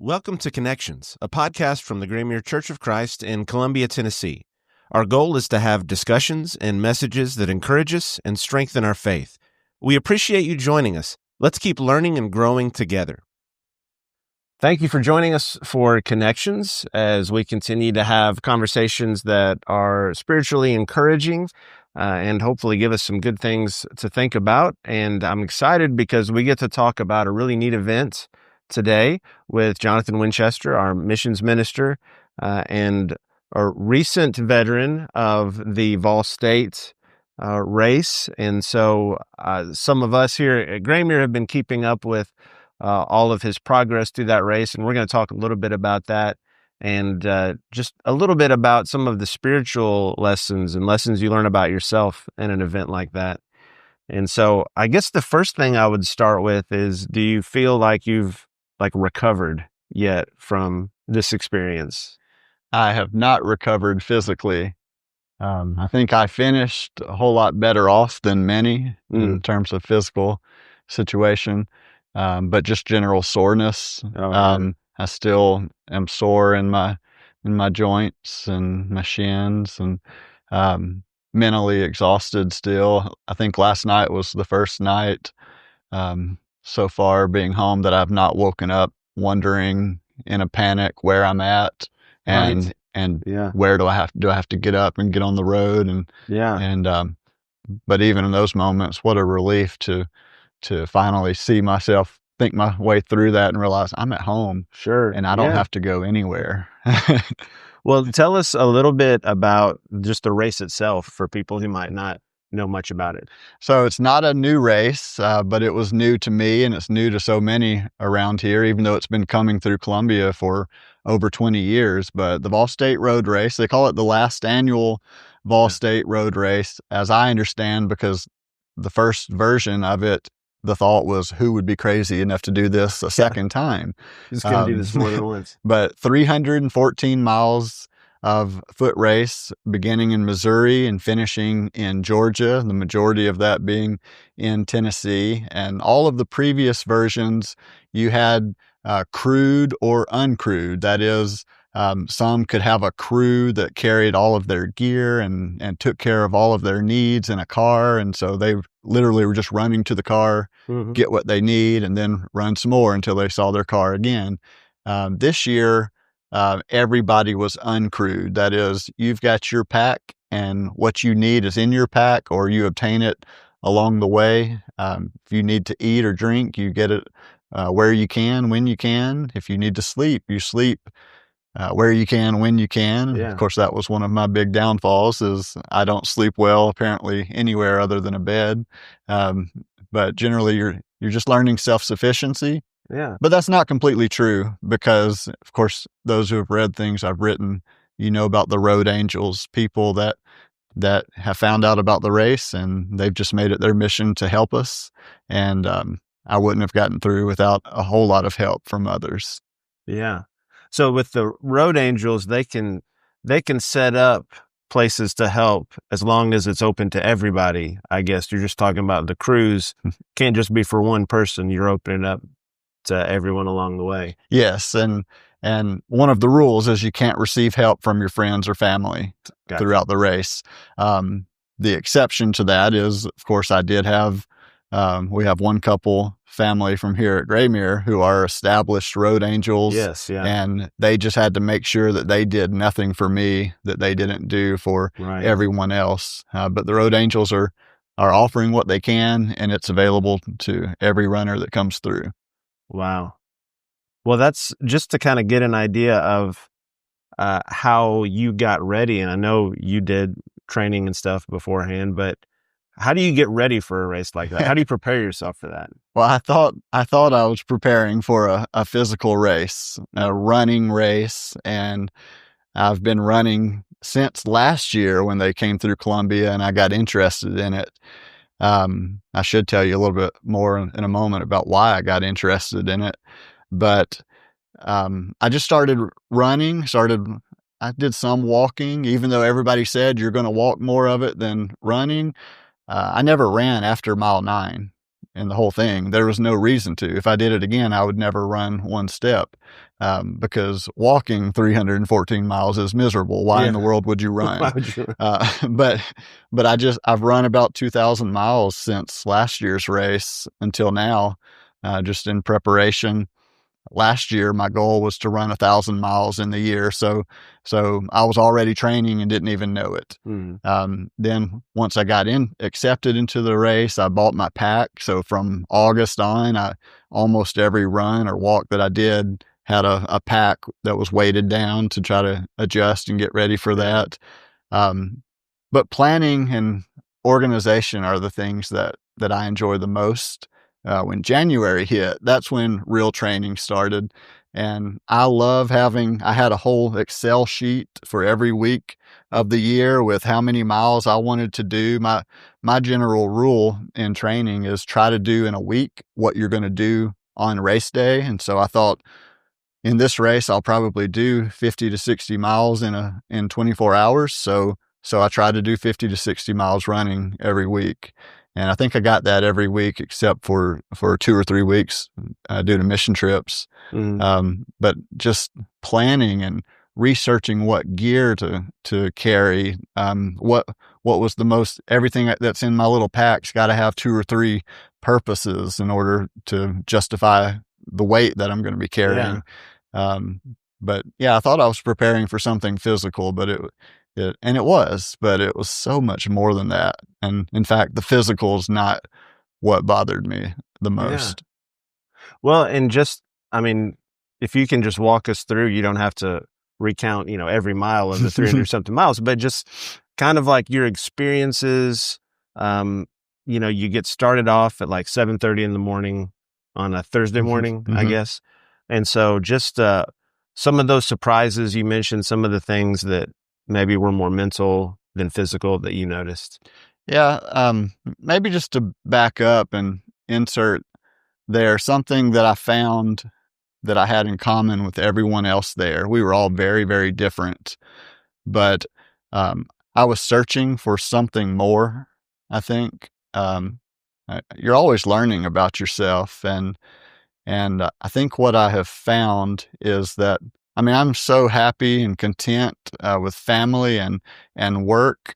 Welcome to Connections, a podcast from the Graymere Church of Christ in Colombia, Tennessee. Our goal is to have discussions and messages that encourage us and strengthen our faith. We appreciate you joining us. Let's keep learning and growing together. Thank you for joining us for Connections as we continue to have conversations that are spiritually encouraging and hopefully give us some good things to think about. And I'm excited because we get to talk about a really neat event today with Jon Winchester, our missions minister, and a recent veteran of the Vall State race. And so some of us here at Graymere have been keeping up with all of his progress through that race. And we're going to talk a little bit about that and just a little bit about some of the spiritual lessons and lessons you learn about yourself in an event like that. And so I guess the first thing I would start with is, do you feel like you've recovered yet from this experience? I have not recovered physically. I think I finished a whole lot better off than many in terms of physical situation, but just general soreness. I still am sore in my joints and my shins, and mentally exhausted still. I think last night was the first night so far being home that I've not woken up wondering in a panic where I'm at and where do I have to get up and get on the road but even in those moments, what a relief to finally see myself think my way through that and realize I'm at home. Sure. And I don't have to go anywhere. Well, tell us a little bit about just the race itself for people who might not know much about it. So it's not a new race, but it was new to me, and it's new to so many around here, even though it's been coming through Colombia for over 20 years. But the Vall State Road Race, they call it the last annual Vall State Road Race, as I understand, because the first version of it, the thought was, who would be crazy enough to do this a second time? Just gonna do this more than once. But 314 miles of foot race, beginning in Missouri and finishing in Georgia, the majority of that being in Tennessee. And all of the previous versions, you had crewed or uncrewed. That is, some could have a crew that carried all of their gear and took care of all of their needs in a car. And so they literally were just running to the car, get what they need, and then run some more until they saw their car again. This year, everybody was uncrewed. That is, you've got your pack and what you need is in your pack, or you obtain it along the way. If you need to eat or drink, you get it where you can, when you can. If you need to sleep, you sleep where you can, when you can. Yeah. Of course, that was one of my big downfalls, is I don't sleep well apparently anywhere other than a bed. But generally you're just learning self-sufficiency. Yeah. But that's not completely true, because of course, those who have read things I've written, you know about the road angels, people that have found out about the race, and they've just made it their mission to help us. And I wouldn't have gotten through without a whole lot of help from others. Yeah. So with the road angels, they can set up places to help as long as it's open to everybody. I guess you're just talking about the crews. Can't just be for one person. You're opening up to everyone along the way. Yes. And one of the rules is you can't receive help from your friends or family throughout the race. The exception to that is, of course, I did have, we have one couple family from here at Graymere who are established road angels. Yes, yeah. And they just had to make sure that they did nothing for me that they didn't do for everyone else. But the road angels are offering what they can, and it's available to every runner that comes through. Wow. Well, that's just to kind of get an idea of how you got ready. And I know you did training and stuff beforehand, but how do you get ready for a race like that? How do you prepare yourself for that? Well, I thought I was preparing for a physical race, a running race, and I've been running since last year when they came through Colombia and I got interested in it. I should tell you a little bit more in a moment about why I got interested in it, but I just started running, I did some walking, even though everybody said you're going to walk more of it than running. I never ran after mile 9. the whole thing. There was no reason to. If I did it again, I would never run one step, because walking 314 miles is miserable. Why in the world would you run? Why would you run? But I've run about 2,000 miles since last year's race until now, just in preparation. Last year, my goal was to run 1,000 miles in the year. So I was already training and didn't even know it. Then once I got accepted into the race, I bought my pack. So from August on, almost every run or walk that I did had a pack that was weighted down to try to adjust and get ready for that. But planning and organization are the things that I enjoy the most. When January hit, that's when real training started. And I had a whole Excel sheet for every week of the year with how many miles I wanted to do. My general rule in training is try to do in a week what you're going to do on race day. And so I thought, in this race, I'll probably do 50 to 60 miles in 24 hours. So I try to do 50 to 60 miles running every week. And I think I got that every week except for 2 or 3 weeks due to mission trips. But just planning and researching what gear to carry, what was the most, everything that's in my little pack's got to have 2 or 3 purposes in order to justify the weight that I'm going to be carrying. But yeah, I thought I was preparing for something physical, but it was, but it was so much more than that. And in fact, the physical is not what bothered me the most. Well, and just, I mean, if you can just walk us through, you don't have to recount, every mile of the 300 something miles, but just kind of like your experiences. You get started off at like 7:30 in the morning on a Thursday morning, I guess. And so just some of those surprises you mentioned, some of the things that maybe were more mental than physical that you noticed. Yeah. Maybe just to back up and insert there, something that I found that I had in common with everyone else there. We were all very, very different, but I was searching for something more, I think. You're always learning about yourself. And I think what I have found is that, I'm so happy and content with family and work,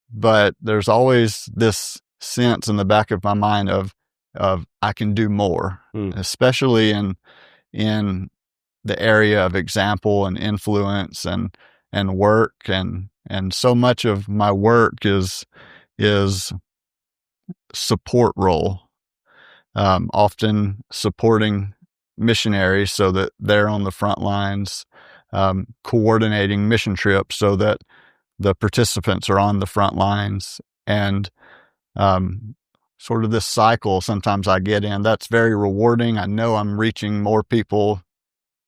but there's always this sense in the back of my mind of I can do more, especially in the area of example and influence and work, and so much of my work is support role, often supporting missionaries so that they're on the front lines, coordinating mission trips so that the participants are on the front lines, and sort of this cycle sometimes I get in. That's very rewarding. I know I'm reaching more people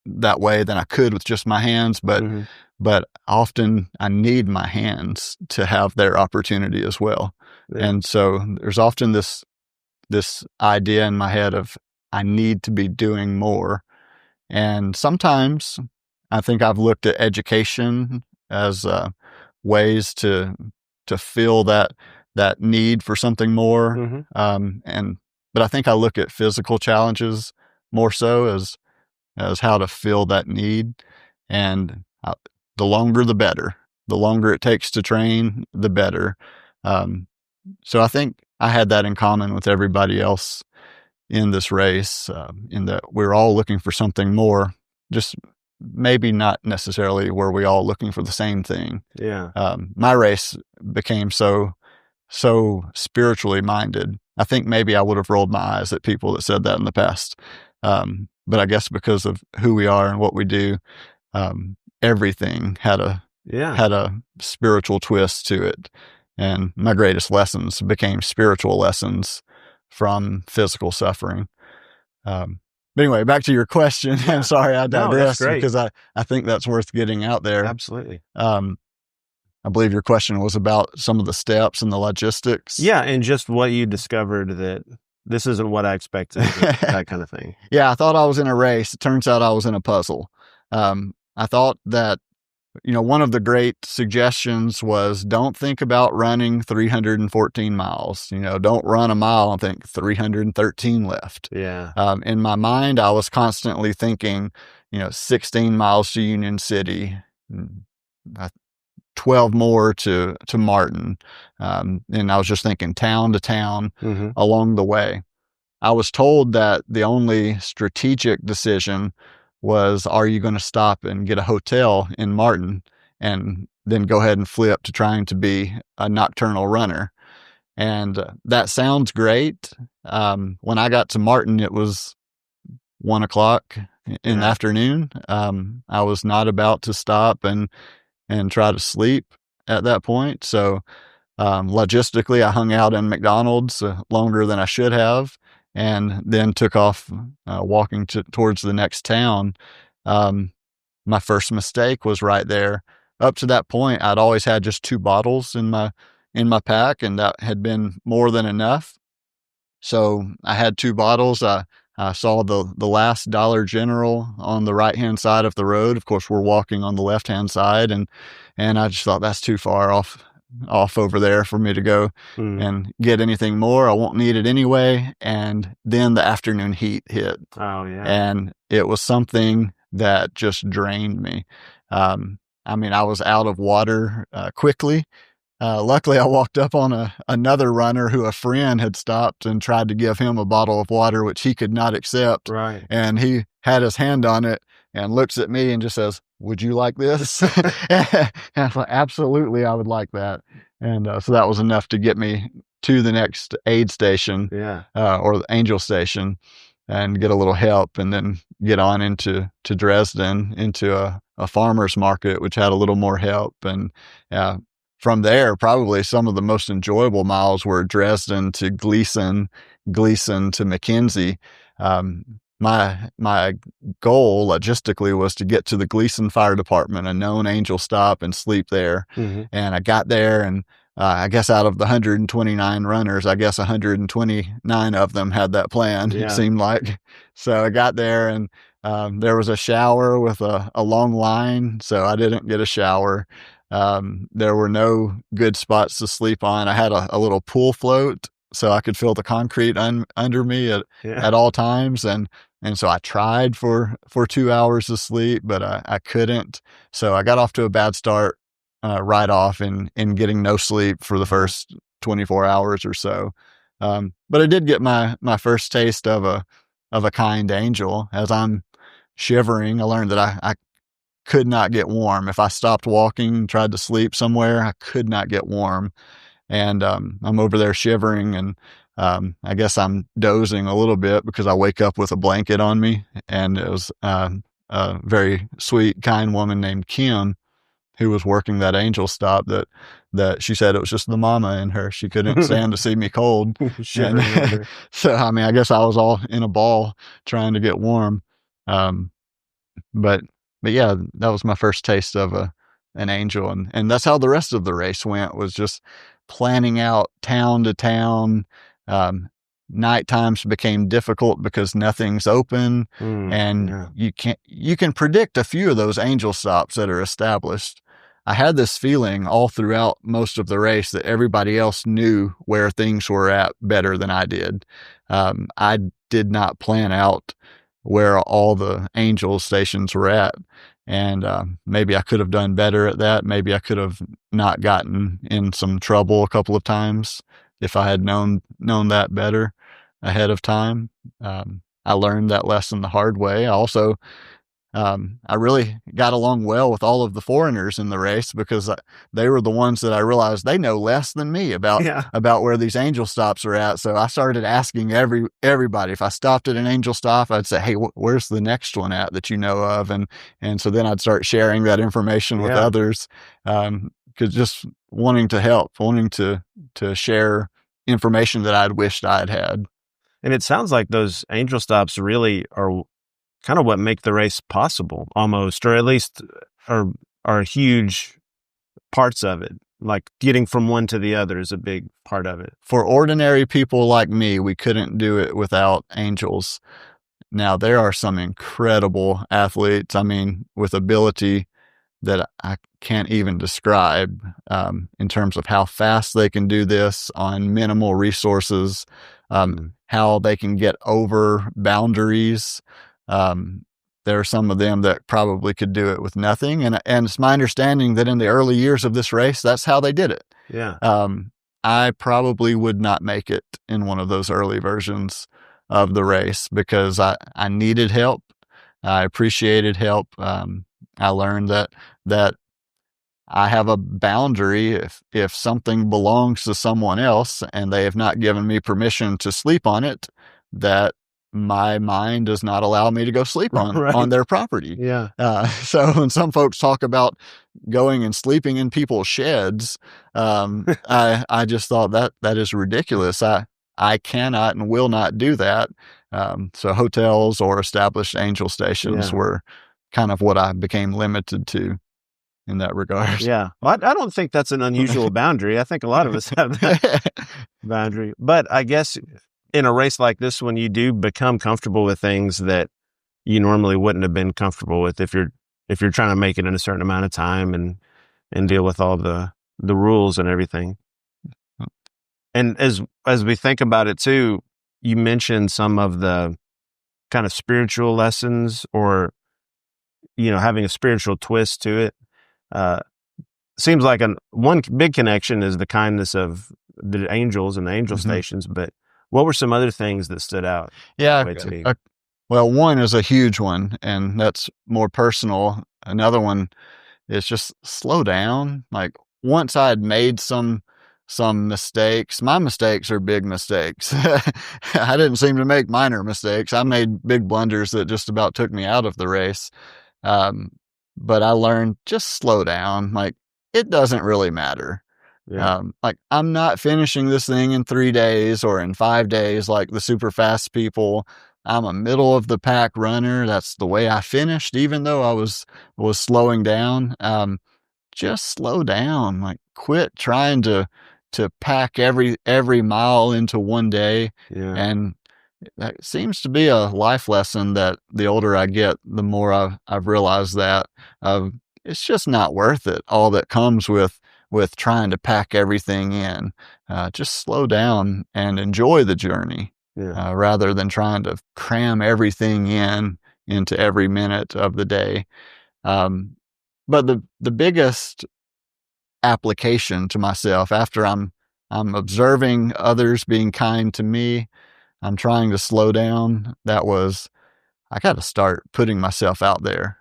that way than I could with just my hands, but often I need my hands to have their opportunity as well. And so there's often this idea in my head of I need to be doing more. And sometimes I think I've looked at education as ways to fill that need for something more. But I think I look at physical challenges more so as how to fill that need. And the longer, the better. The longer it takes to train, the better. So I think I had that in common with everybody else in this race, in that we're all looking for something more, just maybe not necessarily were we all looking for the same thing. My race became so spiritually minded. I think maybe I would have rolled my eyes at people that said that in the past. But I guess because of who we are and what we do, everything had a spiritual twist to it. And my greatest lessons became spiritual lessons from physical suffering. But anyway, back to your question. I'm sorry I digressed, because I think that's worth getting out there. Absolutely. I believe your question was about some of the steps and the logistics. Yeah, and just what you discovered that this isn't what I expected, that kind of thing. Yeah, I thought I was in a race. It turns out I was in a puzzle. I thought that one of the great suggestions was don't think about running 314 miles. Don't run a mile and think 313 left. Yeah. In my mind, I was constantly thinking, 16 miles to Union City, 12 more to Martin. And I was just thinking town to town along the way. I was told that the only strategic decision was, are you going to stop and get a hotel in Martin and then go ahead and flip to trying to be a nocturnal runner? And that sounds great. When I got to Martin, it was 1:00 in the afternoon. I was not about to stop and try to sleep at that point. So logistically, I hung out in McDonald's longer than I should have, and then took off walking towards the next town. My first mistake was right there. Up to that point, I'd always had just 2 bottles in my pack, and that had been more than enough. So I had 2 bottles. I saw the last Dollar General on the right-hand side of the road. Of course, we're walking on the left-hand side, and I just thought that's too far off over there for me to go and get anything more. I won't need it anyway. And then the afternoon heat hit. Oh, yeah. And it was something that just drained me. I was out of water quickly. Luckily, I walked up on another runner who a friend had stopped and tried to give him a bottle of water, which he could not accept. Right. And he had his hand on it and looks at me and just says, "Would you like this?" And I was like, absolutely, I would like that. And so that was enough to get me to the next aid station, or the Angel station, and get a little help, and then get on into Dresden, into a farmer's market, which had a little more help. And from there, probably some of the most enjoyable miles were Dresden to Gleason to McKenzie. My goal logistically was to get to the Gleason Fire Department, a known Angel stop, and sleep there. And I got there, and I guess out of the 129 runners, I guess 129 of them had that plan, it seemed like. So I got there, and there was a shower with a long line, so I didn't get a shower. There were no good spots to sleep on. I had a little pool float, so I could feel the concrete under me at all times. And so I tried for 2 hours of sleep, but I couldn't. So I got off to a bad start right off in getting no sleep for the first 24 hours or so. But I did get my first taste of a kind angel. As I'm shivering, I learned that I could not get warm. If I stopped walking, tried to sleep somewhere, I could not get warm. And I'm over there shivering, and I guess I'm dozing a little bit because I wake up with a blanket on me. And it was a very sweet, kind woman named Kim who was working that Angel stop that she said it was just the mama in her. She couldn't stand to see me cold. So, I guess I was all in a ball trying to get warm. But yeah, that was my first taste of an Angel. And that's how the rest of the race went, was just planning out town to town. Night times became difficult because nothing's open, and you can predict a few of those Angel stops that are established. I had this feeling all throughout most of the race that everybody else knew where things were at better than I did. I did not plan out where all the Angel stations were at. And maybe I could have done better at that. Maybe I could have not gotten in some trouble a couple of times if I had known that better ahead of time. I learned that lesson the hard way. I also, I really got along well with all of the foreigners in the race, because they were the ones that I realized they know less than me about where these Angel stops are at. So I started asking everybody. If I stopped at an Angel stop, I'd say, "Hey, where's the next one at that you know of?" And so then I'd start sharing that information with others, because just wanting to help, wanting to share information that I'd wished I'd had. And it sounds like those Angel stops really are kind of what make the race possible, almost, or at least are huge parts of it. Like getting from one to the other is a big part of it. For ordinary people like me, we couldn't do it without Angels. Now, there are some incredible athletes, with ability that I can't even describe, in terms of how fast they can do this on minimal resources, how they can get over boundaries. There are some of them that probably could do it with nothing. And it's my understanding that in the early years of this race, that's how they did it. Yeah. I probably would not make it in one of those early versions of the race because I needed help. I appreciated help. I learned that I have a boundary. If something belongs to someone else and they have not given me permission to sleep on it, that my mind does not allow me to go sleep on their property. Yeah. So when some folks talk about going and sleeping in people's sheds, I just thought that is ridiculous. I cannot and will not do that. So hotels or established angel stations were kind of what I became limited to in that regard. Yeah. Well, I don't think that's an unusual boundary. I think a lot of us have that boundary. But I guess in a race like this one, you do become comfortable with things that you normally wouldn't have been comfortable with if you're trying to make it in a certain amount of time and deal with all the rules and everything. And as we think about it too, you mentioned some of the kind of spiritual lessons or, having a spiritual twist to it. Seems like one big connection is the kindness of the angels and the angel stations, but what were some other things that stood out? Yeah. Well, one is a huge one, and that's more personal. Another one is just slow down. Like once I had made some mistakes, my mistakes are big mistakes. I didn't seem to make minor mistakes. I made big blunders that just about took me out of the race. But I learned just slow down. Like it doesn't really matter. Yeah. Like I'm not finishing this thing in 3 days or in 5 days like the super fast people. I'm a middle of the pack runner. That's the way I finished, even though I was slowing down. Just slow down. Like quit trying to pack every mile into one day. Yeah. And that seems to be a life lesson that the older I get, the more I've realized that it's just not worth it. All that comes with trying to pack everything in. Just slow down and enjoy the journey, rather than trying to cram everything into every minute of the day. But the biggest application to myself after I'm observing others being kind to me, I'm trying to slow down. That was, I got to start putting myself out there.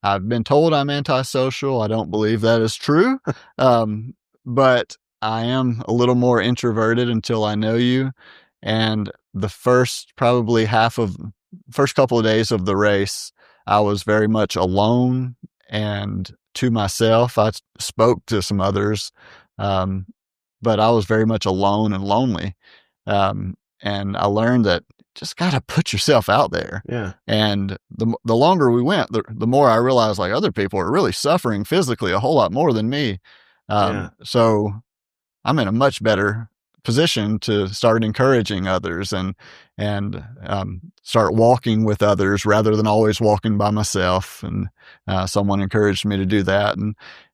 I've been told I'm antisocial. I don't believe that is true. But I am a little more introverted until I know you. And the first couple of days of the race, I was very much alone and to myself. I spoke to some others, but I was very much alone and lonely. And I learned that just got to put yourself out there. Yeah. And the longer we went, the more I realized like other people are really suffering physically a whole lot more than me. So I'm in a much better position to start encouraging others and start walking with others rather than always walking by myself. And someone encouraged me to do that.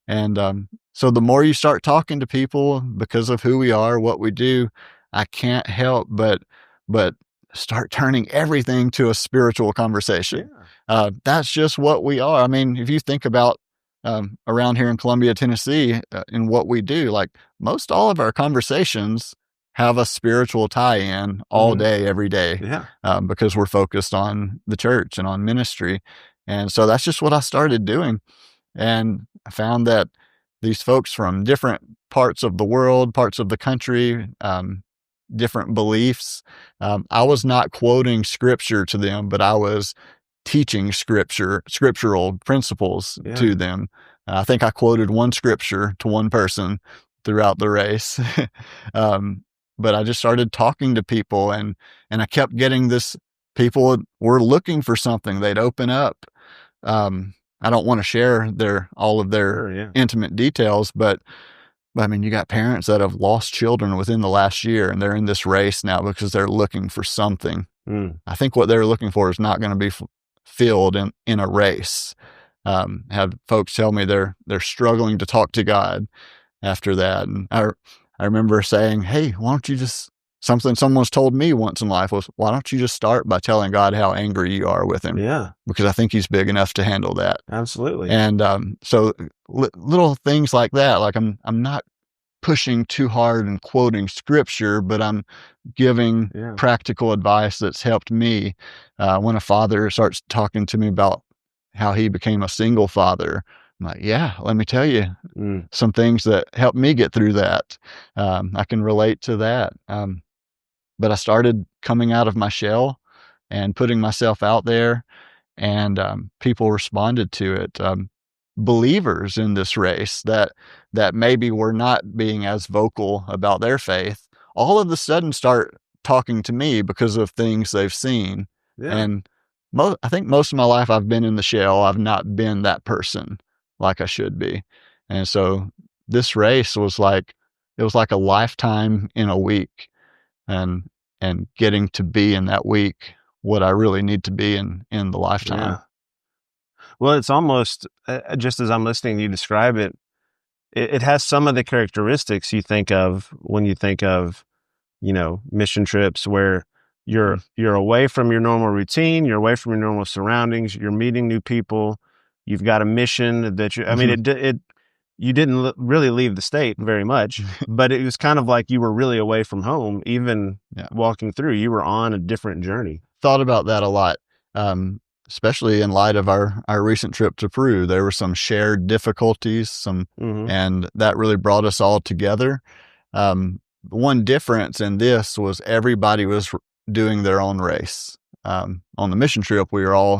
And so the more you start talking to people because of who we are, what we do, I can't help but start turning everything to a spiritual conversation. Yeah. That's just what we are. I mean, if you think about around here in Colombia, Tennessee, in what we do, like most all of our conversations have a spiritual tie-in all day, every day, because we're focused on the church and on ministry. And so that's just what I started doing. And I found that these folks from different parts of the world, parts of the country, different beliefs. I was not quoting scripture to them, but I was teaching scriptural principles to them. I think I quoted one scripture to one person throughout the race. But I just started talking to people and I kept getting this, people were looking for something. They'd open up. I don't want to share all of their intimate details, but I mean, you got parents that have lost children within the last year and they're in this race now because they're looking for something. I think what they're looking for is not going to be filled in a race. Had folks tell me they're struggling to talk to God after that. And I remember saying, hey, why don't you just, something someone's told me once in life was, why don't you just start by telling God how angry you are with him? Yeah. Because I think he's big enough to handle that. Absolutely. And so little things like that, like I'm not pushing too hard and quoting scripture, but I'm giving practical advice that's helped me. When a father starts talking to me about how he became a single father, I'm like, yeah, let me tell you some things that helped me get through that. I can relate to that. But I started coming out of my shell and putting myself out there, and people responded to it. Believers in this race that maybe were not being as vocal about their faith, all of a sudden start talking to me because of things they've seen. And I think most of my life I've been in the shell. I've not been that person like I should be. And so this race was like, it was like a lifetime in a week, and getting to be in that week what I really need to be in the lifetime. Yeah. Well, it's almost, just as I'm listening to you describe it, it has some of the characteristics you think of when you think of, mission trips, where you're away from your normal routine, you're away from your normal surroundings, you're meeting new people, you've got a mission that you didn't really leave the state very much, but it was kind of like you were really away from home, even walking through, you were on a different journey. Thought about that a lot. Especially in light of our recent trip to Peru. There were some shared difficulties, and that really brought us all together. One difference in this was everybody was doing their own race. On the mission trip, we're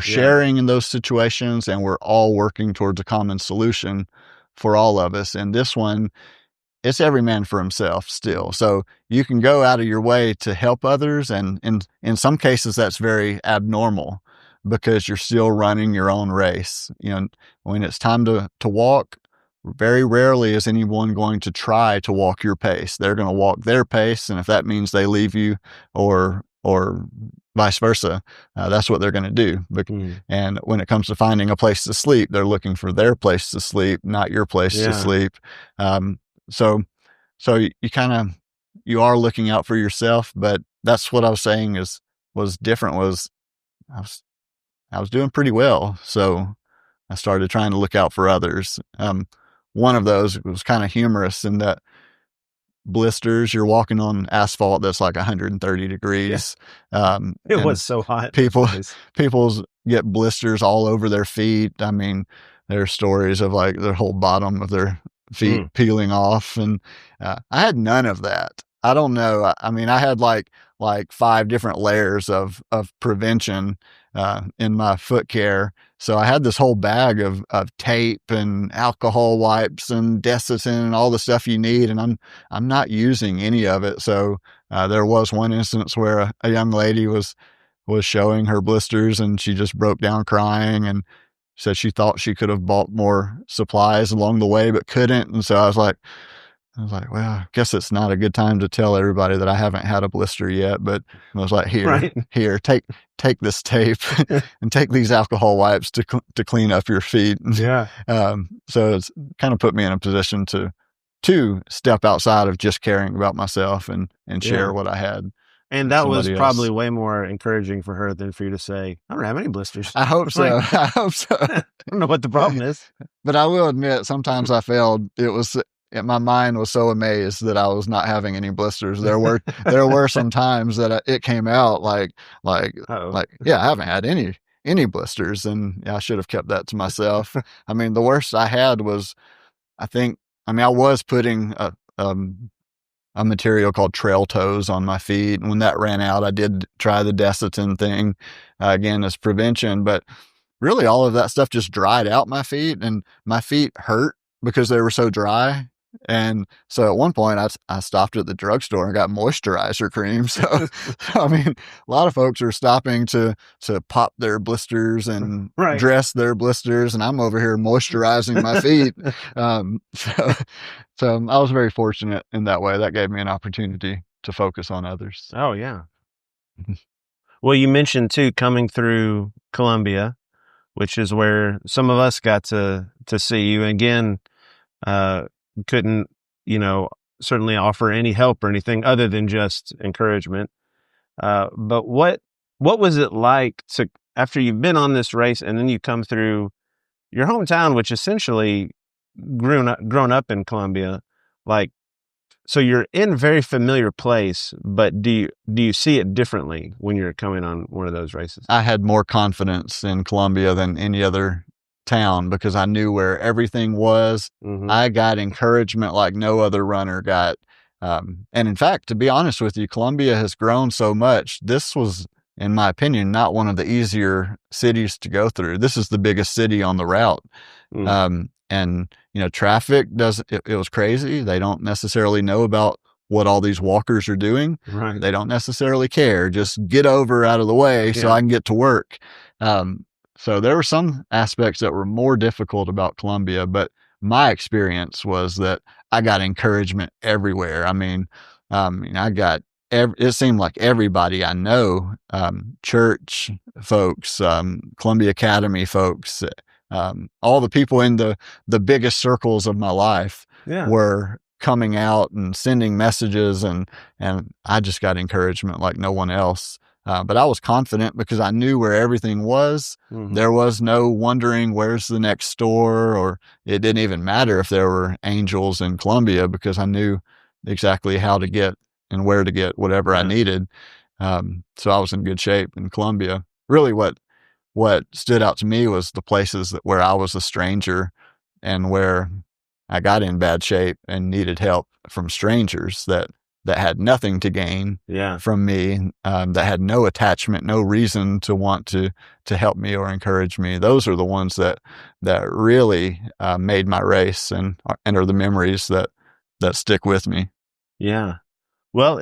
sharing in those situations, and we're all working towards a common solution for all of us. And this one, it's every man for himself still. So you can go out of your way to help others, and in some cases that's very abnormal, because you're still running your own race. When it's time to walk, very rarely is anyone going to try to walk your pace. They're going to walk their pace, and if that means they leave you, or vice versa, that's what they're going to do. And when it comes to finding a place to sleep, they're looking for their place to sleep, not your place to sleep. So you are looking out for yourself, but that's what I was saying was different. Was I was doing pretty well, so I started trying to look out for others. One of those was kind of humorous in that blisters, you're walking on asphalt that's like 130 degrees. It was so hot. People get blisters all over their feet. I mean, there are stories of like their whole bottom of their feet peeling off, and I had none of that. I don't know. I mean, I had like 5 different layers of prevention in my foot care. So I had this whole bag of tape and alcohol wipes and Desitin and all the stuff you need, and I'm not using any of it. So there was one instance where a young lady was showing her blisters, and she just broke down crying and said she thought she could have bought more supplies along the way, but couldn't. And so I was like, well, I guess it's not a good time to tell everybody that I haven't had a blister yet. But I was like, here, take this tape and take these alcohol wipes to clean up your feet. Yeah. So it's kind of put me in a position to step outside of just caring about myself and share what I had. And that was probably way more encouraging for her than for you to say, I don't have any blisters. I hope so. I hope so. I don't know what the problem is. But I will admit, sometimes I failed. My mind was so amazed that I was not having any blisters. There were some times that it came out like, yeah, I haven't had any blisters, and I should have kept that to myself. I mean, the worst I had was, I was putting a material called Trail Toes on my feet. And when that ran out, I did try the Desitin thing again as prevention, but really all of that stuff just dried out my feet, and my feet hurt because they were so dry. And so at one point I stopped at the drugstore and got moisturizer cream. So I mean, a lot of folks are stopping to pop their blisters and dress their blisters, and I'm over here moisturizing my feet. So I was very fortunate in that way. That gave me an opportunity to focus on others. Oh yeah. Well, you mentioned too, coming through Colombia, which is where some of us got to see you. Again, couldn't, certainly offer any help or anything other than just encouragement. But what was it like to, after you've been on this race and then you come through your hometown, which essentially grown up in Colombia, like, so you're in a very familiar place, but do you see it differently when you're coming on one of those races? I had more confidence in Colombia than any other town because I knew where everything was. Mm-hmm. I got encouragement like no other runner got. And in fact, to be honest with you, Colombia has grown so much. This was, in my opinion, not one of the easier cities to go through. This is the biggest city on the route. And, traffic it was crazy. They don't necessarily know about what all these walkers are doing. Right. They don't necessarily care. Just get over out of the way so I can get to work. So there were some aspects that were more difficult about Colombia, but my experience was that I got encouragement everywhere. I mean, I got it seemed like everybody I know, church folks, Columbia Academy folks, all the people in the biggest circles of my life were coming out and sending messages, and I just got encouragement like no one else. But I was confident because I knew where everything was. Mm-hmm. There was no wondering where's the next store, or it didn't even matter if there were angels in Colombia because I knew exactly how to get and where to get whatever I needed. So I was in good shape in Colombia. Really what stood out to me was the places where I was a stranger and where I got in bad shape and needed help from strangers that had nothing to gain from me, that had no attachment, no reason to want to help me or encourage me. Those are the ones that really made my race and are the memories that stick with me. Yeah. Well,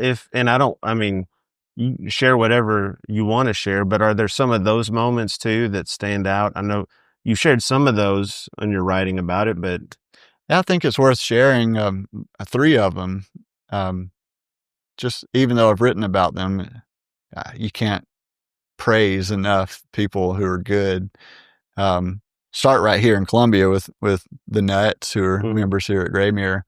you share whatever you want to share, but are there some of those moments too that stand out? I know you shared some of those in your writing about it, but I think it's worth sharing 3 of them. Just even though I've written about them, you can't praise enough people who are good. Start right here in Colombia with the Nuts, who are members here at Graymere.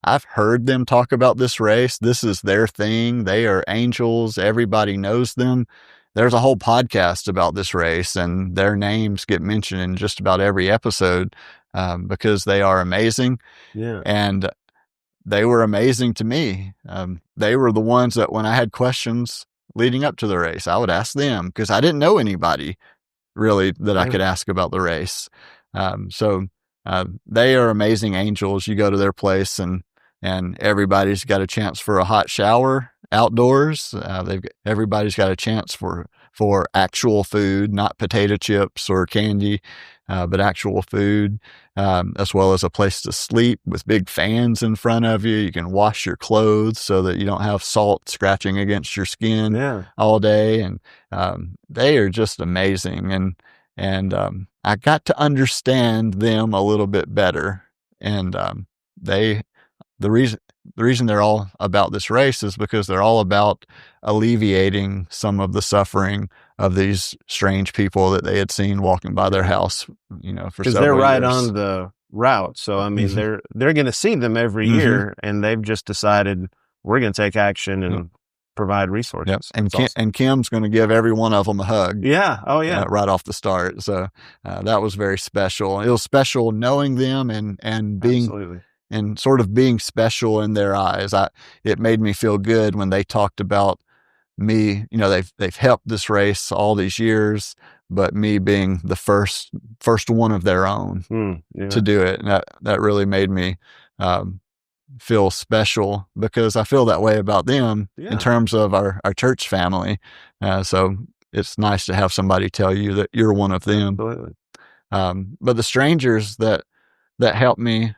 I've heard them talk about this race. This is their thing. They are angels. Everybody knows them. There's a whole podcast about this race, and their names get mentioned in just about every episode because they are amazing. Yeah. And they were amazing to me. They were the ones that when I had questions leading up to the race, I would ask them because I didn't know anybody really that I could ask about the race. So they are amazing angels. You go to their place and everybody's got a chance for a hot shower outdoors. Everybody's got a chance for actual food, not potato chips or candy, but actual food, as well as a place to sleep with big fans in front of you. You can wash your clothes so that you don't have salt scratching against your skin all day. And they are just amazing. And I got to understand them a little bit better. And the reason they're all about this race is because they're all about alleviating some of the suffering of these strange people that they had seen walking by their house, for several years. Because they're right on the route. So, I mean, they're going to see them every year, and they've just decided we're going to take action and provide resources. Yep. And Kim's going to give every one of them a hug. Yeah. Oh, yeah. Right off the start. So that was very special. It was special knowing them and being... Absolutely. And sort of being special in their eyes. It made me feel good when they talked about me. They've helped this race all these years, but me being the first one of their own to do it. And that really made me feel special because I feel that way about them in terms of our church family. So it's nice to have somebody tell you that you're one of them. Absolutely. But the strangers that helped me,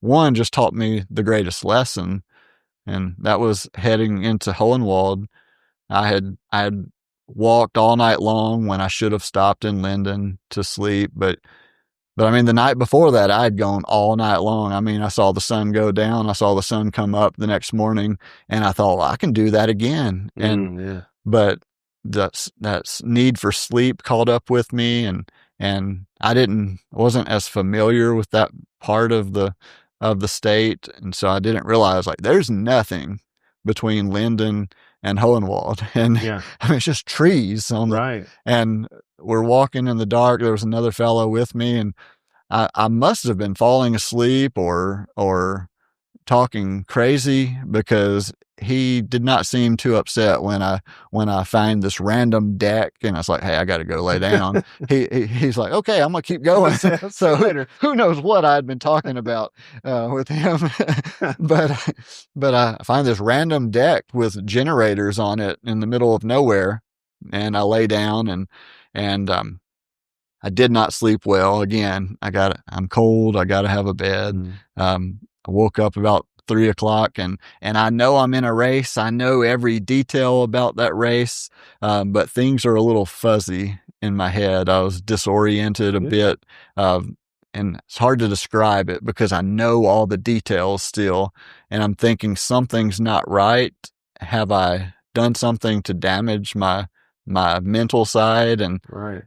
one just taught me the greatest lesson, and that was heading into Hohenwald. I had walked all night long when I should have stopped in Linden to sleep, but I mean, the night before that, I had gone all night long. I mean, I saw the sun go down, I saw the sun come up the next morning, and I thought, well, I can do that again. But that's need for sleep caught up with me, and I wasn't as familiar with that part of the state, and so I didn't realize like there's nothing between Linden and Hohenwald, and Yeah. I mean, it's just trees on Right. and we're walking in the dark. There was another fellow with me, and I must have been falling asleep or talking crazy, because he did not seem too upset when I find this random deck and I was like, hey, I got to go lay down. He's like, okay, I'm gonna keep going. So who knows what I'd been talking about with him, but I find this random deck with generators on it in the middle of nowhere, and I lay down and I did not sleep well. Again, I'm cold. I got to have a bed. I woke up about 3:00 and I know I'm in a race. I know every detail about that race. But things are a little fuzzy in my head. I was disoriented a bit. And it's hard to describe it because I know all the details still. And I'm thinking something's not right. Have I done something to damage my mental side? And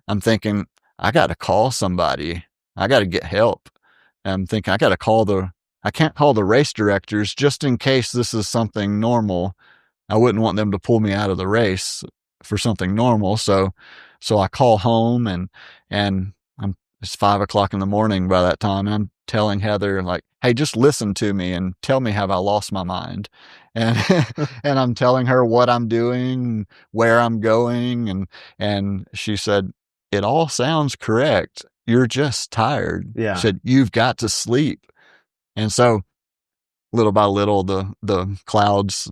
I'm thinking, I got to call somebody. I got to get help. And I'm thinking, I can't call the race directors just in case this is something normal. I wouldn't want them to pull me out of the race for something normal. So I call home and it's 5:00 in the morning by that time. And I'm telling Heather, like, hey, just listen to me and tell me, have I lost my mind? And, and I'm telling her what I'm doing, where I'm going. And she said, it all sounds correct. You're just tired. Yeah. She said, you've got to sleep. And so little by little, the clouds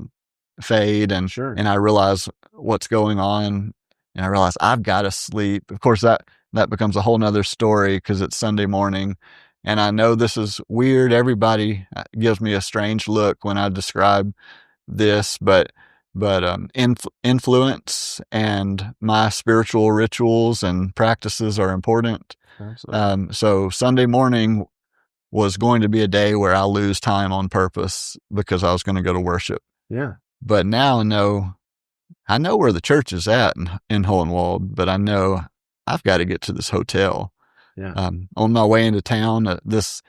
fade and I realize what's going on, and I realize I've got to sleep. Of course, that becomes a whole nother story because it's Sunday morning. And I know this is weird. Everybody gives me a strange look when I describe this, but influence and my spiritual rituals and practices are important. So Sunday morning was going to be a day where I lose time on purpose because I was going to go to worship. Yeah. But now I know where the church is at in Hohenwald, but I know I've got to get to this hotel. Yeah. On my way into town, this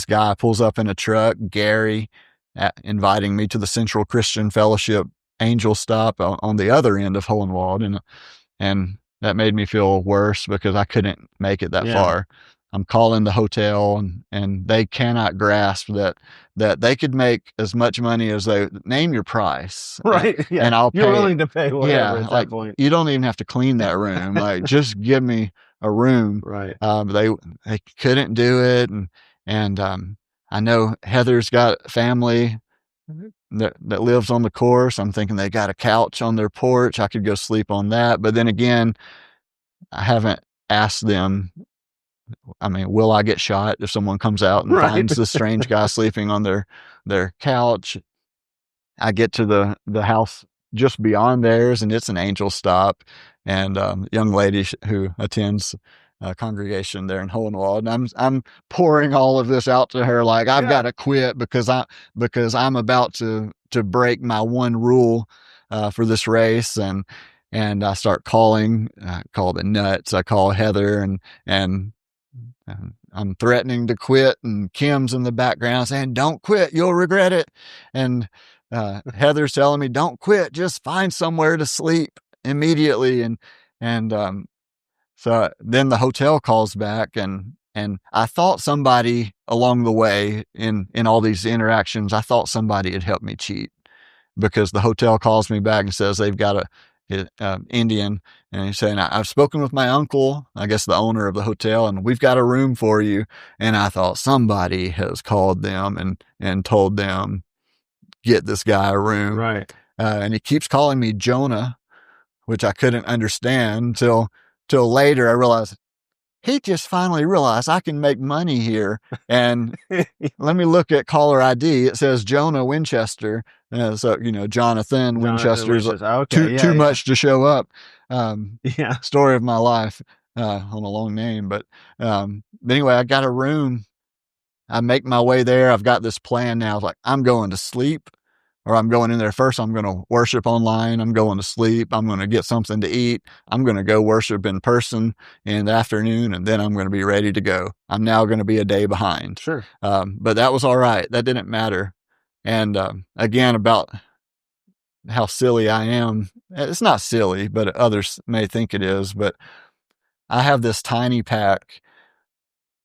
guy pulls up in a truck, Gary, inviting me to the Central Christian Fellowship Angel Stop on the other end of Hohenwald. And that made me feel worse because I couldn't make it that far. I'm calling the hotel and they cannot grasp that they could make as much money as they name your price. Right. And I'll pay. You're willing to pay whatever at that point. You don't even have to clean that room. Like, just give me a room. Right. They couldn't do it. And I know Heather's got family that lives on the course. I'm thinking they got a couch on their porch. I could go sleep on that. But then again, I haven't asked them. I mean, will I get shot if someone comes out and finds this strange guy sleeping on their couch? I get to the house just beyond theirs, and it's an Angel Stop, and young lady who attends a congregation there in Hohenwald, and I'm pouring all of this out to her, like, I've got to quit because I'm about to break my one rule for this race, and I start calling. I call the nuts. I call Heather, and I'm threatening to quit, and Kim's in the background saying, don't quit, you'll regret it. And Heather's telling me, don't quit, just find somewhere to sleep immediately. And so then the hotel calls back, and I thought somebody along the way in all these interactions, I thought somebody had helped me cheat, because the hotel calls me back and says they've got a Indian, and he's saying, I've spoken with my uncle, I guess the owner of the hotel, and we've got a room for you. And I thought somebody has called them and told them, get this guy a room. Right. And he keeps calling me Jonah, which I couldn't understand till later. I realized he just finally realized I can make money here. And let me look at caller ID. It says Jonah Winchester. So, Jonathan Winchester is too much to show up. Story of my life on a long name. But anyway, I got a room. I make my way there. I've got this plan now. Like, I'm going to sleep. or I'm going in there first. I'm going to worship online. I'm going to sleep. I'm going to get something to eat. I'm going to go worship in person in the afternoon, and then I'm going to be ready to go. I'm now going to be a day behind. Sure. But that was all right. That didn't matter. And again, about how silly I am. It's not silly, but others may think it is. But I have this tiny pack,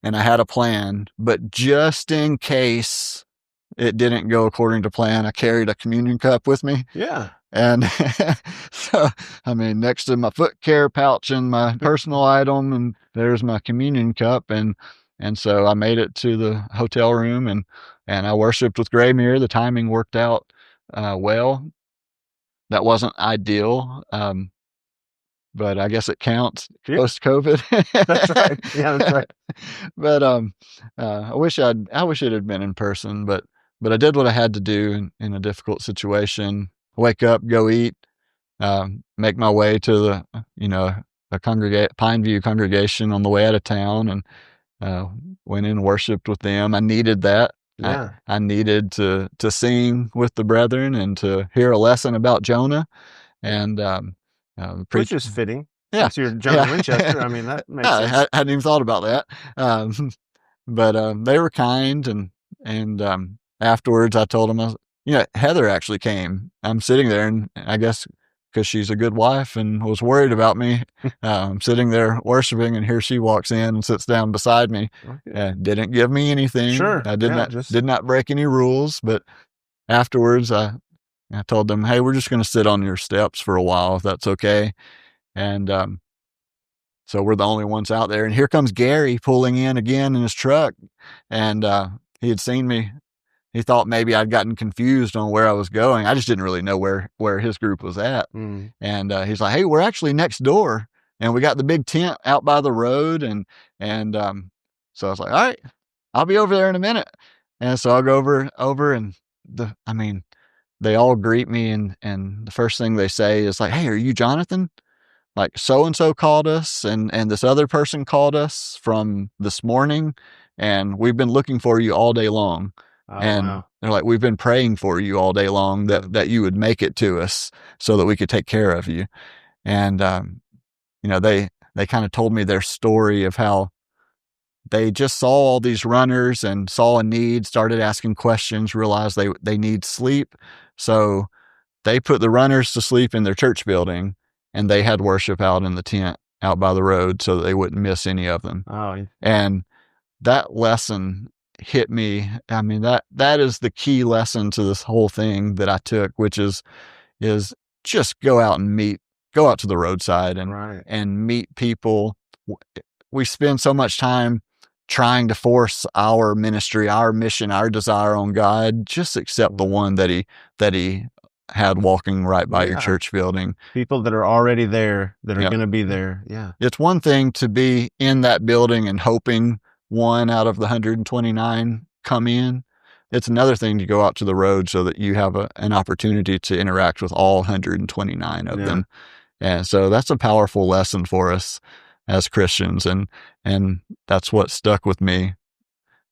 and I had a plan, but just in case it didn't go according to plan, I carried a communion cup with me. Yeah. And so, I mean, next to my foot care pouch and my personal item, and there's my communion cup. And so I made it to the hotel room, and I worshiped with Graymere. The timing worked out well. That wasn't ideal, but I guess it counts post-COVID. That's right. Yeah, that's right. But I wish it had been in person. But I did what I had to do in a difficult situation. Wake up, go eat, make my way to the a Pineview congregation on the way out of town, and went in and worshipped with them. I needed that. Yeah. I needed to sing with the brethren and to hear a lesson about Jonah, and Which is fitting. Yeah. Since you're Jon Winchester, I mean, that makes sense. I hadn't even thought about that. But they were kind, and afterwards I told them, Heather actually came. I'm sitting there, and I guess because she's a good wife and was worried about me, I'm sitting there worshiping, and here she walks in and sits down beside me. Okay. Didn't give me anything. Sure. I did not break any rules, but afterwards I told them, hey, we're just going to sit on your steps for a while, if that's okay. And so we're the only ones out there. And here comes Gary pulling in again in his truck. And he had seen me. He thought maybe I'd gotten confused on where I was going. I just didn't really know where his group was at. Mm. And he's like, hey, we're actually next door. And we got the big tent out by the road. And so I was like, all right, I'll be over there in a minute. And so I'll go over and they all greet me. And the first thing they say is like, hey, are you Jonathan? Like so-and-so called us, and this other person called us from this morning, and we've been looking for you all day long. Oh, and wow. They're like, we've been praying for you all day long that you would make it to us so that we could take care of you. And, they kind of told me their story of how they just saw all these runners and saw a need, started asking questions, realized they need sleep. So they put the runners to sleep in their church building, and they had worship out in the tent out by the road so that they wouldn't miss any of them. Oh, yeah. And that lesson hit me. I mean, that is the key lesson to this whole thing that I took, which is just go out to the roadside and meet people. We spend so much time trying to force our ministry, our mission, our desire on God. Just accept the one that he had walking right by your church building. People that are already there, that are going to be there. Yeah. It's one thing to be in that building and hoping one out of the 129 come in. It's another thing to go out to the road so that you have an opportunity to interact with all 129 of them. And so that's a powerful lesson for us as Christians. And that's what stuck with me.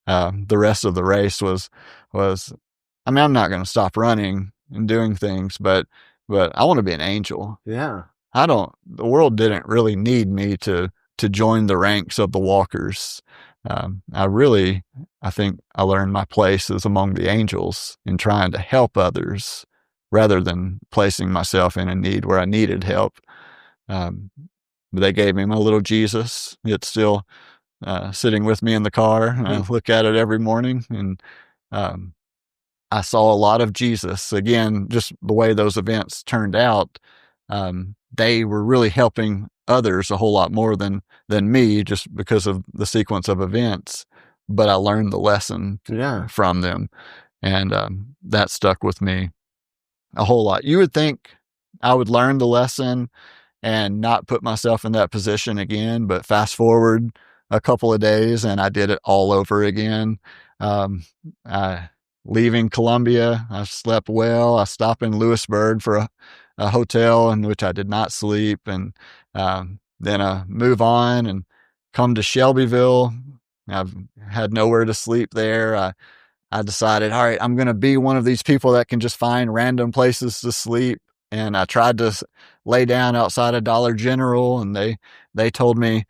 The rest of the race was, I'm not going to stop running and doing things, but I want to be an angel. Yeah. The world didn't really need me to join the ranks of the walkers. I think I learned my place is among the angels in trying to help others rather than placing myself in a need where I needed help. They gave me my little Jesus. It's still sitting with me in the car. Mm-hmm. I look at it every morning, and I saw a lot of Jesus. Again, just the way those events turned out, they were really helping others a whole lot more than me, just because of the sequence of events. But I learned the lesson from them, and that stuck with me a whole lot. You would think I would learn the lesson and not put myself in that position again, but fast forward a couple of days and I did it all over again. Leaving Colombia, I slept well. I stopped in Lewisburg for a hotel in which I did not sleep. And then I move on and come to Shelbyville. I've had nowhere to sleep there. I decided, all right, I'm going to be one of these people that can just find random places to sleep. And I tried to lay down outside of Dollar General, and they told me,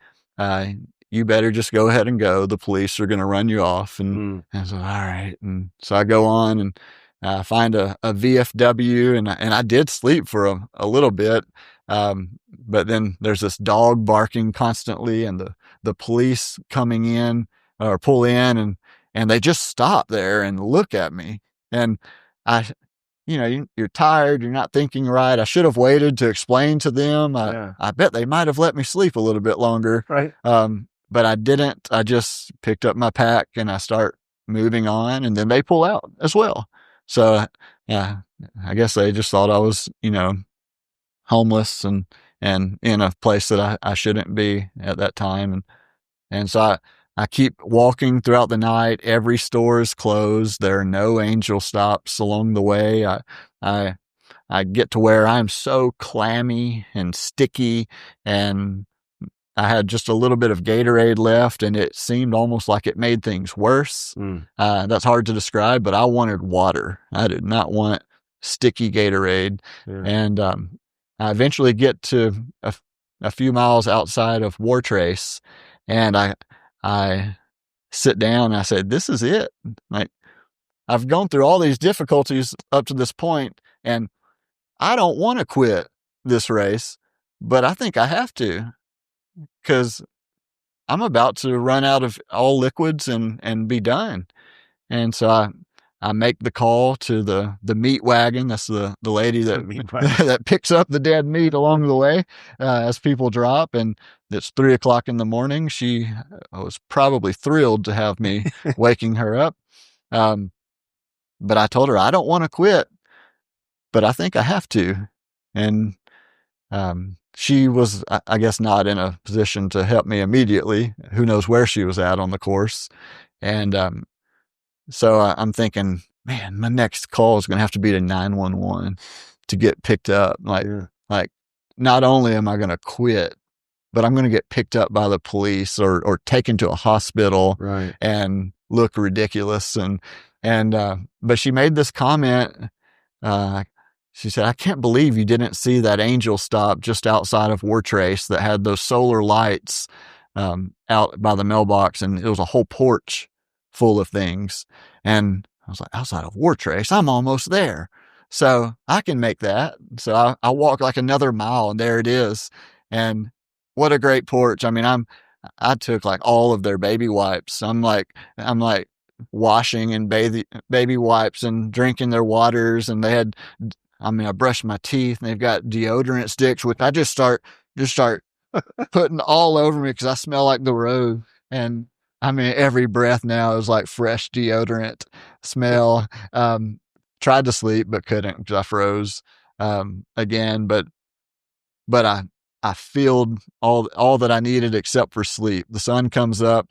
you better just go ahead and go. The police are going to run you off. And I said, all right. And so I go on and find a VFW, and I did sleep for a little bit. But then there's this dog barking constantly, and the police coming in or pull in, and they just stop there and look at me. And you're tired, you're not thinking right. I should have waited to explain to them. I bet they might have let me sleep a little bit longer. Right. But I didn't. I just picked up my pack and I start moving on, and then they pull out as well. So, I guess they just thought I was, homeless and in a place that I shouldn't be at that time. And so I keep walking throughout the night. Every store is closed. There are no angel stops along the way. I get to where I'm so clammy and sticky, and I had just a little bit of Gatorade left, and it seemed almost like it made things worse. That's hard to describe, but I wanted water. I did not want sticky Gatorade. Yeah. And I eventually get to a few miles outside of Wartrace, and I sit down and I said, this is it. Like, I've gone through all these difficulties up to this point, and I don't want to quit this race, but I think I have to, because I'm about to run out of all liquids and be done. And so I make the call to the meat wagon. That's the lady that picks up the dead meat along the way as people drop. And it's 3:00 in the morning. She was probably thrilled to have me waking her up. But I told her, I don't want to quit, but I think I have to. And she was, I guess, not in a position to help me immediately. Who knows where she was at on the course. And so I'm thinking, man, my next call is going to have to be to 911 to get picked up. Like, not only am I going to quit, but I'm going to get picked up by the police or taken to a hospital, right, and look ridiculous. But she made this comment. She said, I can't believe you didn't see that angel stop just outside of Wartrace that had those solar lights out by the mailbox, and it was a whole porch full of things. And I was like, outside of Wartrace, I'm almost there. So I can make that. So I walk like another mile, and there it is. And what a great porch. I mean, I took like all of their baby wipes. I'm like washing and baby wipes and drinking their waters. And I brushed my teeth, and they've got deodorant sticks, which I just start putting all over me because I smell like the road. And I mean, every breath now is like fresh deodorant smell. Tried to sleep, but couldn't because I froze again. But I filled all that I needed except for sleep. The sun comes up,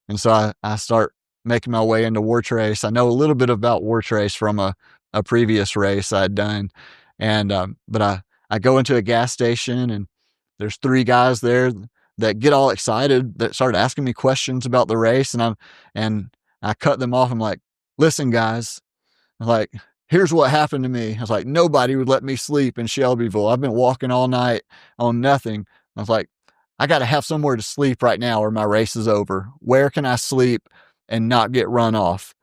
and so I start making my way into Wartrace. I know a little bit about Wartrace from a previous race I'd done. And, but I go into a gas station, and there's 3 guys there that get all excited, that start asking me questions about the race. And I cut them off. I'm like, listen, guys, I'm like, here's what happened to me. I was like, nobody would let me sleep in Shelbyville. I've been walking all night on nothing. I was like, I got to have somewhere to sleep right now or my race is over. Where can I sleep and not get run off?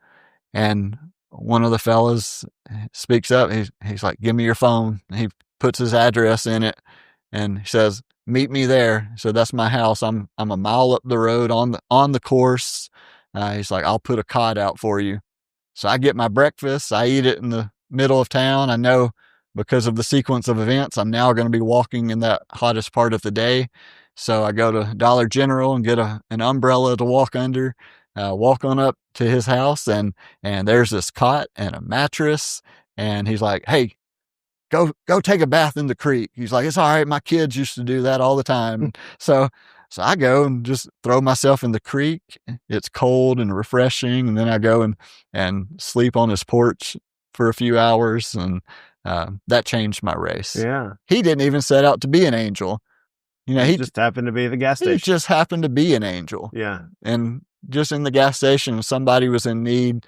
And one of the fellas speaks up. He's like, give me your phone. And he puts his address in it, and he says, meet me there. So that's my house. I'm a mile up the road on the course. He's like, I'll put a cot out for you. So I get my breakfast. I eat it in the middle of town. I know because of the sequence of events, I'm now going to be walking in that hottest part of the day. So I go to Dollar General and get an umbrella to walk under. Walk on up to his house, and there's this cot and a mattress. And he's like, hey, go take a bath in the creek. He's like, it's all right. My kids used to do that all the time. So I go and just throw myself in the creek. It's cold and refreshing. And then I go and sleep on his porch for a few hours. And that changed my race. Yeah. He didn't even set out to be an angel. He just happened to be the gas station. He just happened to be an angel. Yeah. And just in the gas station, somebody was in need.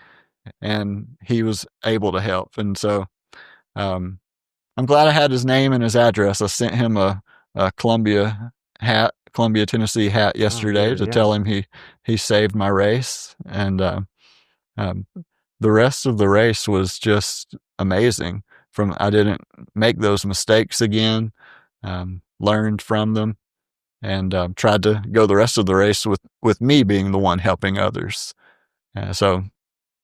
and he was able to help. And so I'm glad I had his name and his address. I sent him a Columbia, Tennessee hat yesterday to tell him he saved my race. And um, the rest of the race was just amazing. I didn't make those mistakes again, learned from them, and tried to go the rest of the race with me being the one helping others. So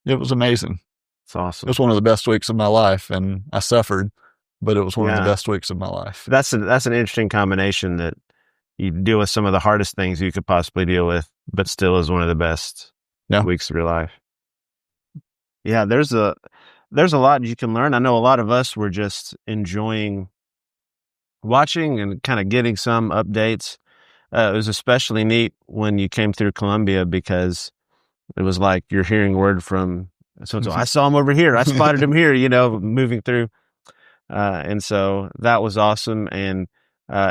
it was amazing. It's awesome. It was one of the best weeks of my life, and I suffered, but it was one of the best weeks of my life. That's an interesting combination, that you deal with some of the hardest things you could possibly deal with, but still is one of the best weeks of your life. Yeah, there's a lot you can learn. I know a lot of us were just enjoying watching and kind of getting some updates. It was especially neat when you came through Colombia, because it was like you're hearing word from so I saw him over here, I spotted him here, moving through. And so that was awesome. And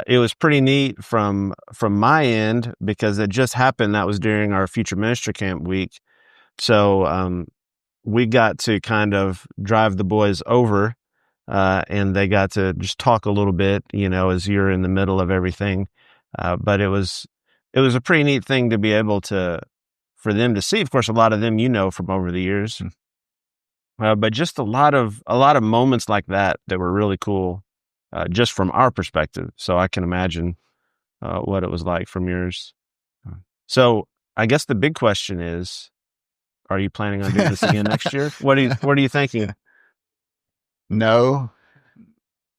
it was pretty neat from my end, because it just happened. That was during our Future Ministry Camp week. So we got to kind of drive the boys over, and they got to just talk a little bit, as you're in the middle of everything. But it was a pretty neat thing to be able for them to see. Of course, a lot of them, from over the years, but just a lot of moments like that were really cool, just from our perspective. So I can imagine what it was like from yours. So I guess the big question is, are you planning on doing this again next year? What are you thinking? No,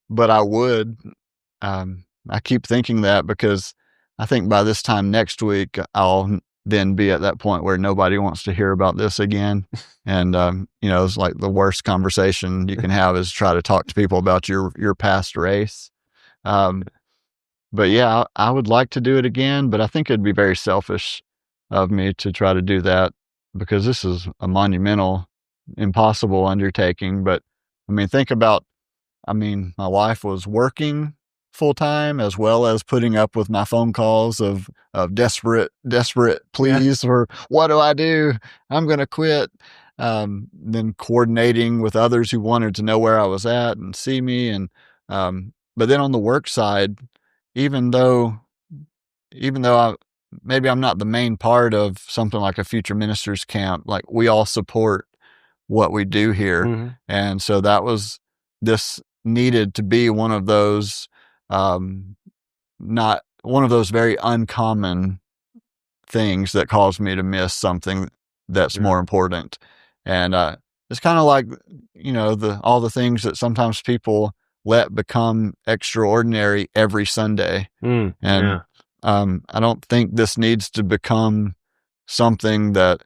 but I would. I keep thinking that because I think by this time next week, I'll then be at that point where nobody wants to hear about this again. And, it's like the worst conversation you can have is try to talk to people about your past race. But yeah, I would like to do it again, but I think it'd be very selfish of me to try to do that, because this is a monumental, impossible undertaking. But think about, my wife was working full time, as well as putting up with my phone calls of desperate pleas for, what do I do? I'm going to quit. Then coordinating with others who wanted to know where I was at and see me. And, but then on the work side, even though maybe I'm not the main part of something like a Future Ministers Camp, like we all support what we do here. Mm-hmm. And so this needed to be one of those, not one of those very uncommon things that caused me to miss something that's more important. And, it's kind of like, all the things that sometimes people let become extraordinary every Sunday. I don't think this needs to become something that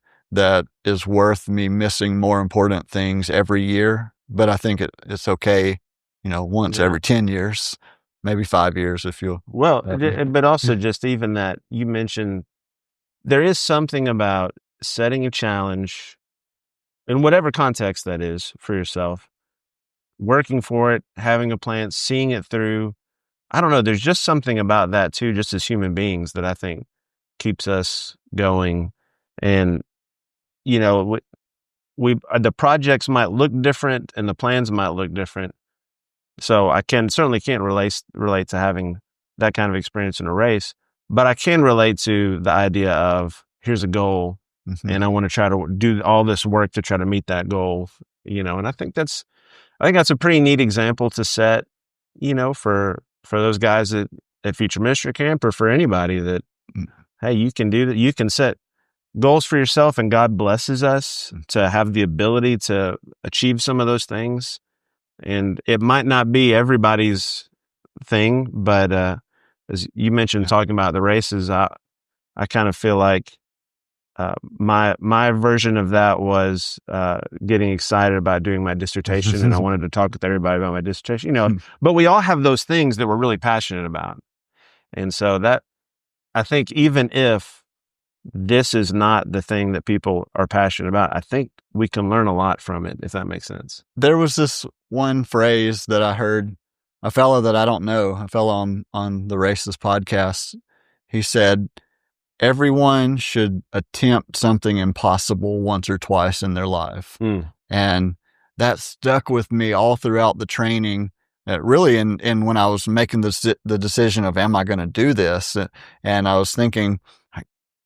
is worth me missing more important things every year. But I think it's okay, once every 10 years, maybe 5 years if you'll. Well, but also just even that you mentioned, there is something about setting a challenge in whatever context that is for yourself, working for it, having a plan, seeing it through. I don't know. There's just something about that too, just as human beings, that I think keeps us going. And, the projects might look different and the plans might look different. So I certainly can't relate to having that kind of experience in a race, but I can relate to the idea of, here's a goal, mm-hmm. and I want to try to do all this work to try to meet that goal, and I think that's a pretty neat example to set, for those guys at Future Ministry Camp, or for anybody that, hey, you can do that. You can set goals for yourself, and God blesses us to have the ability to achieve some of those things. And it might not be everybody's thing, but as you mentioned, talking about the races, I kind of feel like my version of that was getting excited about doing my dissertation, and I wanted to talk with everybody about my dissertation. But we all have those things that we're really passionate about, and so that, I think, even if this is not the thing that people are passionate about, I think we can learn a lot from it, if that makes sense. There was this one phrase that I heard, a fellow that I don't know, a fellow on the Races podcast. He said, everyone should attempt something impossible once or twice in their life. And that stuck with me all throughout the training. Really, and when I was making the decision of, am I going to do this? And I was thinking,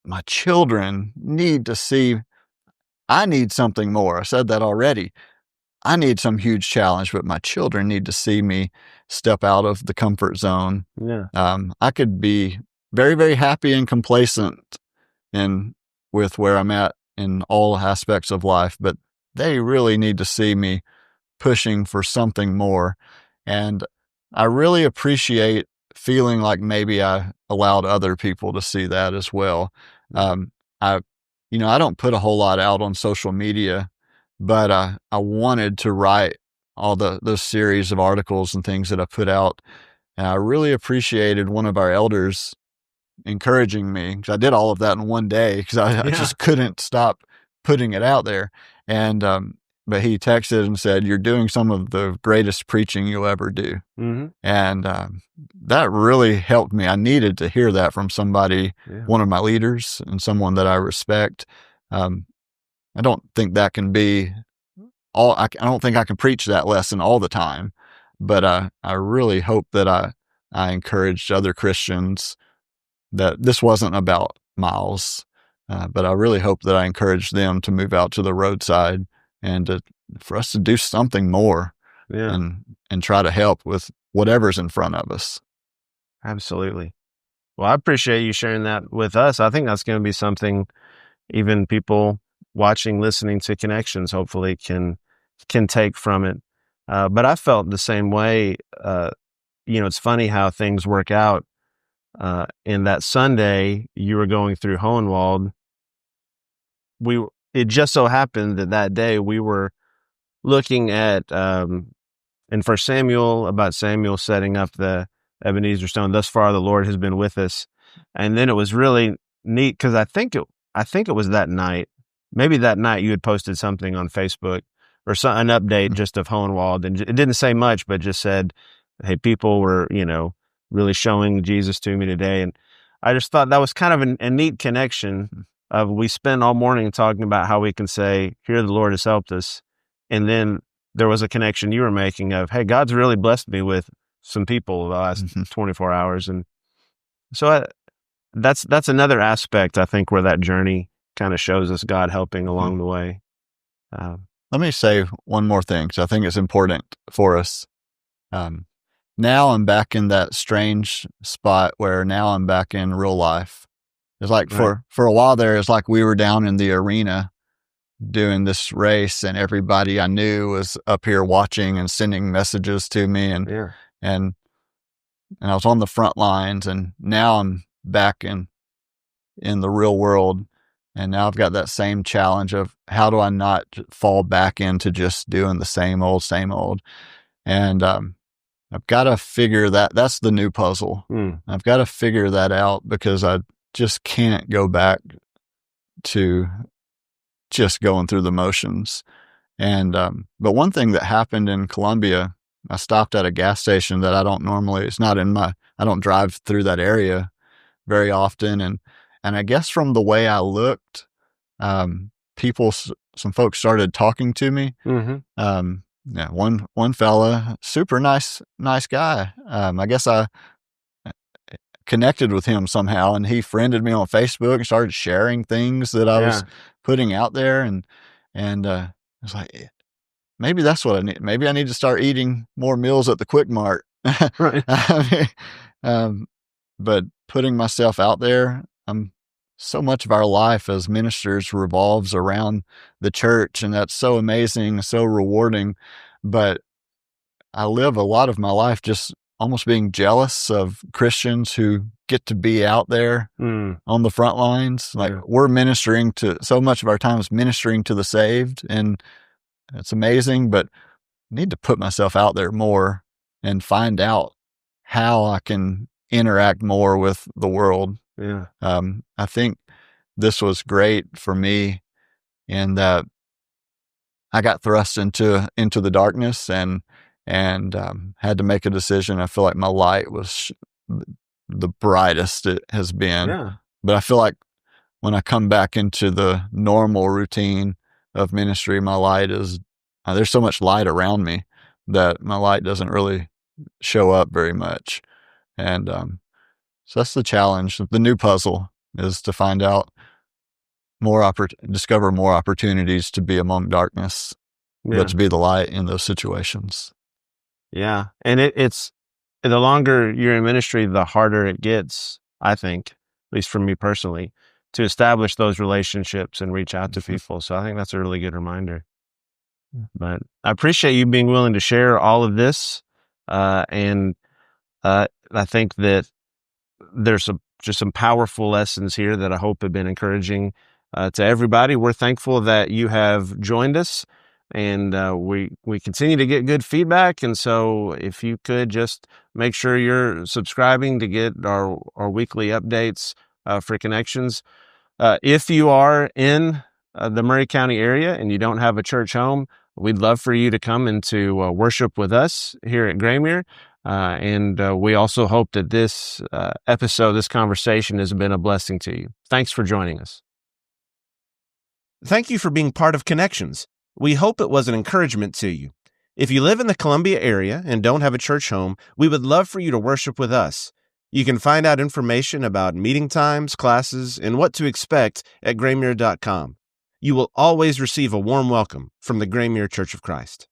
my children need to see, I need something more. I said that already. I need some huge challenge, but my children need to see me step out of the comfort zone. Yeah. I could be very, very happy and complacent with where I'm at in all aspects of life, but they really need to see me pushing for something more. And I really appreciate feeling like maybe I allowed other people to see that as well. I don't put a whole lot out on social media, but I wanted to write all those series of articles and things that I put out. And I really appreciated one of our elders encouraging me, because I did all of that in one day, because I just couldn't stop putting it out there. And but he texted and said, "You're doing some of the greatest preaching you'll ever do." And that really helped me. I needed to hear that from somebody, one of my leaders and someone that I respect. I don't think that can be all. I don't think I can preach that lesson all the time, but I really hope that I encouraged other Christians that this wasn't about miles, but I really hope that I encouraged them to move out to the roadside and for us to do something more, and try to help with whatever's in front of us. Absolutely. Well, I appreciate you sharing that with us. I think that's going to be something even people watching, listening to Connections, hopefully can take from it. But I felt the same way. It's funny how things work out. In that Sunday, you were going through Hohenwald. It just so happened that day we were looking at in 1 Samuel about Samuel setting up the Ebenezer stone. Thus far, the Lord has been with us. And then it was really neat because I think it was that night. Maybe that night you had posted something on Facebook or an update just of Hohenwald, and it didn't say much, but just said, "Hey, people were really showing Jesus to me today." And I just thought that was kind of a neat connection of, we spent all morning talking about how we can say, "Here the Lord has helped us," and then there was a connection you were making of, "Hey, God's really blessed me with some people the last 24 hours." And so that's another aspect, I think, where that journey kind of shows us God helping along the way. Let me say one more thing, because I think it's important for us. Now I'm back in that strange spot where now I'm back in real life. It's like for a while there, it's like we were down in the arena doing this race, and everybody I knew was up here watching and sending messages to me, and I was on the front lines, and now I'm back in the real world. And now I've got that same challenge of, how do I not fall back into just doing the same old? And I've got to figure that's the new puzzle. I've got to figure that out, because I just can't go back to just going through the motions. And but one thing that happened in Colombia, I stopped at a gas station that I don't normally, I don't drive through that area very often. And I guess from the way I looked, some folks started talking to me. One fella, super nice guy. I guess I connected with him somehow, and he friended me on Facebook and started sharing things that I was putting out there. And I was like, maybe that's what I need. Maybe I need to start eating more meals at the Quick Mart. Right. But putting myself out there, so much of our life as ministers revolves around the church, and that's so amazing, so rewarding. But I live a lot of my life just almost being jealous of Christians who get to be out there on the front lines. Like, we're ministering to, so much of our time is ministering to the saved, and it's amazing, but I need to put myself out there more and find out how I can interact more with the world. I think this was great for me in that I got thrust into the darkness and had to make a decision. I feel like my light was the brightest it has been. But I feel like when I come back into the normal routine of ministry, my light is, there's so much light around me that my light doesn't really show up very much. And so that's the challenge. The new puzzle is to find out discover more opportunities to be among darkness, but to be the light in those situations. Yeah. And it's the longer you're in ministry, the harder it gets, I think, at least for me personally, to establish those relationships and reach out to people. So I think that's a really good reminder. But I appreciate you being willing to share all of this. And I think that there's just some powerful lessons here that I hope have been encouraging to everybody. We're thankful that you have joined us, and we continue to get good feedback. And so if you could just make sure you're subscribing to get our weekly updates for Connections. If you are in the Murray County area and you don't have a church home, we'd love for you to come into worship with us here at Graymere. And we also hope that this episode, this conversation has been a blessing to you. Thanks for joining us. Thank you for being part of Connections. We hope it was an encouragement to you. If you live in the Columbia area and don't have a church home, we would love for you to worship with us. You can find out information about meeting times, classes, and what to expect at graymere.com. You will always receive a warm welcome from the Graymere Church of Christ.